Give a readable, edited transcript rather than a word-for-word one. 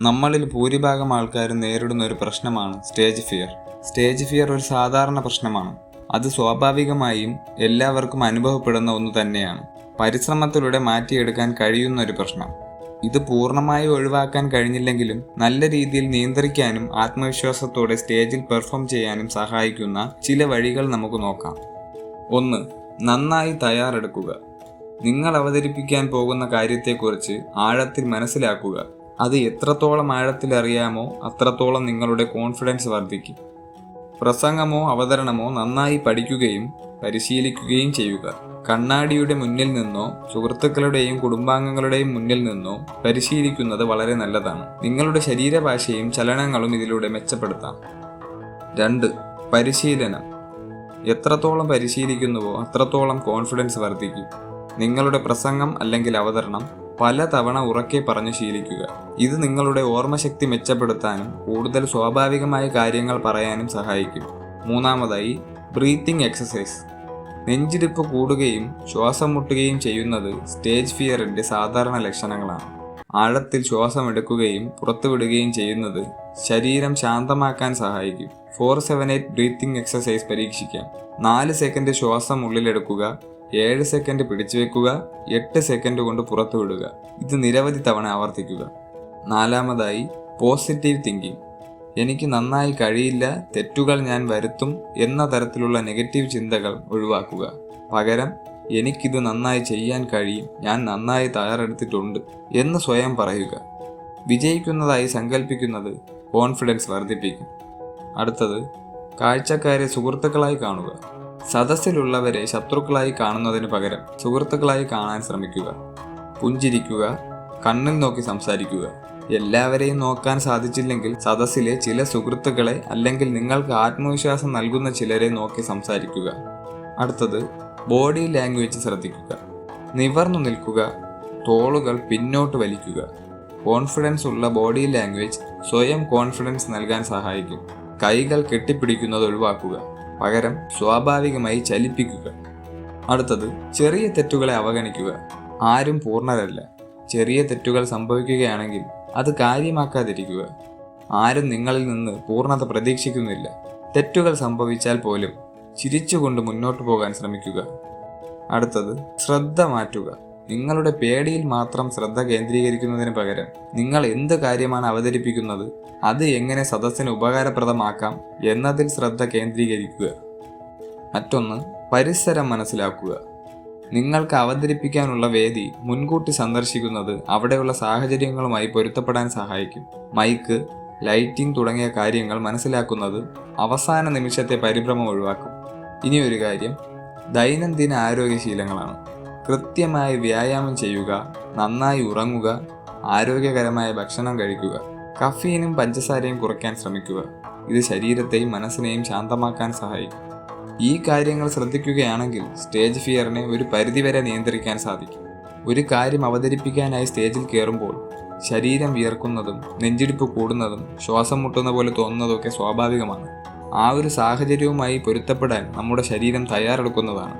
നമ്മളിൽ ഭൂരിഭാഗം ആൾക്കാരും നേരിടുന്ന ഒരു പ്രശ്നമാണ് സ്റ്റേജ് ഫിയർ. സ്റ്റേജ് ഫിയർ ഒരു സാധാരണ പ്രശ്നമാണ്. അത് സ്വാഭാവികമായും എല്ലാവർക്കും അനുഭവപ്പെടുന്ന ഒന്ന് തന്നെയാണ്. പരിശ്രമത്തിലൂടെ മാറ്റിയെടുക്കാൻ കഴിയുന്ന ഒരു പ്രശ്നം. ഇത് പൂർണ്ണമായി ഒഴിവാക്കാൻ കഴിഞ്ഞില്ലെങ്കിലും നല്ല രീതിയിൽ നിയന്ത്രിക്കാനും ആത്മവിശ്വാസത്തോടെ സ്റ്റേജിൽ പെർഫോം ചെയ്യാനും സഹായിക്കുന്ന ചില വഴികൾ നമുക്ക് നോക്കാം. 1. നന്നായി തയ്യാറെടുക്കുക. നിങ്ങൾ അവതരിപ്പിക്കാൻ പോകുന്ന കാര്യത്തെക്കുറിച്ച് ആഴത്തിൽ മനസ്സിലാക്കുക. അത് എത്രത്തോളം ആഴത്തിൽ അറിയാമോ അത്രത്തോളം നിങ്ങളുടെ കോൺഫിഡൻസ് വർദ്ധിക്കും. പ്രസംഗമോ അവതരണമോ നന്നായി പഠിക്കുകയും പരിശീലിക്കുകയും ചെയ്യുക. കണ്ണാടിയുടെ മുന്നിൽ നിന്നോ സുഹൃത്തുക്കളുടെയും കുടുംബാംഗങ്ങളുടെയും മുന്നിൽ നിന്നോ പരിശീലിക്കുന്നത് വളരെ നല്ലതാണ്. നിങ്ങളുടെ ശരീരഭാഷയും ചലനങ്ങളും ഇതിലൂടെ മെച്ചപ്പെടുത്താം. 2. പരിശീലനം. എത്രത്തോളം പരിശീലിക്കുന്നുവോ അത്രത്തോളം കോൺഫിഡൻസ് വർദ്ധിക്കും. നിങ്ങളുടെ പ്രസംഗം അല്ലെങ്കിൽ അവതരണം പല തവണ ഉറക്കെ പറഞ്ഞു ശീലിക്കുക. ഇത് നിങ്ങളുടെ ഓർമ്മശക്തി മെച്ചപ്പെടുത്താനും കൂടുതൽ സ്വാഭാവികമായ കാര്യങ്ങൾ പറയാനും സഹായിക്കും. 3. Breathing exercise. നെഞ്ചിടിപ്പ് കൂടുകയും ശ്വാസം മുട്ടുകയും ചെയ്യുന്നത് സ്റ്റേജ് ഫിയറിന്റെ സാധാരണ ലക്ഷണങ്ങളാണ്. ആഴത്തിൽ ശ്വാസം എടുക്കുകയും പുറത്തുവിടുകയും ചെയ്യുന്നത് ശരീരം ശാന്തമാക്കാൻ സഹായിക്കും. 4-7-8 ബ്രീത്തിങ് എക്സസൈസ് പരീക്ഷിക്കാം. 4 സെക്കൻഡ് ശ്വാസം ഉള്ളിലെടുക്കുക, 7 സെക്കൻഡ് പിടിച്ചു വെക്കുക, 8 സെക്കൻഡ് കൊണ്ട് പുറത്തുവിടുക. ഇത് നിരവധി തവണ ആവർത്തിക്കുക. 4. Positive thinking. എനിക്ക് നന്നായി കഴിയില്ല, തെറ്റുകൾ ഞാൻ വരുത്തും എന്ന തരത്തിലുള്ള നെഗറ്റീവ് ചിന്തകൾ ഒഴിവാക്കുക. പകരം എനിക്കിത് നന്നായി ചെയ്യാൻ കഴിയും, ഞാൻ നന്നായി തയ്യാറെടുത്തിട്ടുണ്ട് എന്ന് സ്വയം പറയുക. വിജയിക്കുന്നതായി സങ്കല്പിക്കുന്നത് കോൺഫിഡൻസ് വർദ്ധിപ്പിക്കും. അടുത്തത്, കാഴ്ചക്കാരെ സുഹൃത്തുക്കളായി കാണുക. സദസ്സിലുള്ളവരെ ശത്രുക്കളായി കാണുന്നതിന് പകരം സുഹൃത്തുക്കളായി കാണാൻ ശ്രമിക്കുക. പുഞ്ചിരിക്കുക, കണ്ണിൽ നോക്കി സംസാരിക്കുക. എല്ലാവരെയും നോക്കാൻ സാധിച്ചില്ലെങ്കിൽ സദസ്സിലെ ചില സുഹൃത്തുക്കളെ അല്ലെങ്കിൽ നിങ്ങൾക്ക് ആത്മവിശ്വാസം നൽകുന്ന ചിലരെ നോക്കി സംസാരിക്കുക. അടുത്തത്, ബോഡി ലാംഗ്വേജ് ശ്രദ്ധിക്കുക. നിവർന്നു നിൽക്കുക, തോളുകൾ പിന്നോട്ട് വലിക്കുക. കോൺഫിഡൻസ് ഉള്ള ബോഡി ലാംഗ്വേജ് സ്വയം കോൺഫിഡൻസ് നൽകാൻ സഹായിക്കും. കൈകൾ കെട്ടിപ്പിടിക്കുന്നത് ഒഴിവാക്കുക, പകരം സ്വാഭാവികമായി ചലിപ്പിക്കുക. അടുത്തത്, ചെറിയ തെറ്റുകളെ അവഗണിക്കുക. ആരും പൂർണ്ണരല്ല. ചെറിയ തെറ്റുകൾ സംഭവിക്കുകയാണെങ്കിൽ അത് കാര്യമാക്കാതിരിക്കുക. ആരും നിങ്ങളിൽ നിന്ന് പൂർണ്ണത പ്രതീക്ഷിക്കുന്നില്ല. തെറ്റുകൾ സംഭവിച്ചാൽ പോലും ചിരിച്ചുകൊണ്ട് മുന്നോട്ട് പോകാൻ ശ്രമിക്കുക. അടുത്തത്, ശ്രദ്ധ മാറ്റുക. നിങ്ങളുടെ പേടിയിൽ മാത്രം ശ്രദ്ധ കേന്ദ്രീകരിക്കുന്നതിന് പകരം നിങ്ങൾ എന്ത് കാര്യമാണ് അവതരിപ്പിക്കുന്നത്, അത് എങ്ങനെ സദസ്സിന് ഉപകാരപ്രദമാക്കാം എന്നതിൽ ശ്രദ്ധ കേന്ദ്രീകരിക്കുക. മറ്റൊന്ന്, പരിസരം മനസ്സിലാക്കുക. നിങ്ങൾക്ക് അവതരിപ്പിക്കാനുള്ള വേദി മുൻകൂട്ടി സന്ദർശിക്കുന്നത് അവിടെയുള്ള സാഹചര്യങ്ങളുമായി പൊരുത്തപ്പെടാൻ സഹായിക്കും. മൈക്ക്, ലൈറ്റിംഗ് തുടങ്ങിയ കാര്യങ്ങൾ മനസ്സിലാക്കുന്നത് അവസാന നിമിഷത്തെ പരിഭ്രമം ഒഴിവാക്കും. ഇനിയൊരു കാര്യം, ദൈനംദിന ആരോഗ്യശീലങ്ങളാണ്. കൃത്യമായി വ്യായാമം ചെയ്യുക, നന്നായി ഉറങ്ങുക, ആരോഗ്യകരമായ ഭക്ഷണം കഴിക്കുക. കഫീനും പഞ്ചസാരയും കുറയ്ക്കാൻ ശ്രമിക്കുക. ഇത് ശരീരത്തെയും മനസ്സിനെയും ശാന്തമാക്കാൻ സഹായിക്കും. ഈ കാര്യങ്ങൾ ശ്രദ്ധിക്കുകയാണെങ്കിൽ സ്റ്റേജ് ഫിയറിനെ ഒരു പരിധിവരെ നിയന്ത്രിക്കാൻ സാധിക്കും. ഒരു കാര്യം അവതരിപ്പിക്കാനായി സ്റ്റേജിൽ കയറുമ്പോൾ ശരീരം വിയർക്കുന്നതും നെഞ്ചിടിപ്പ് കൂടുന്നതും ശ്വാസം മുട്ടുന്ന പോലെ തോന്നുന്നതൊക്കെ സ്വാഭാവികമാണ്. ആ ഒരു സാഹചര്യവുമായി പൊരുത്തപ്പെടാൻ നമ്മുടെ ശരീരം തയ്യാറെടുക്കുന്നതാണ്.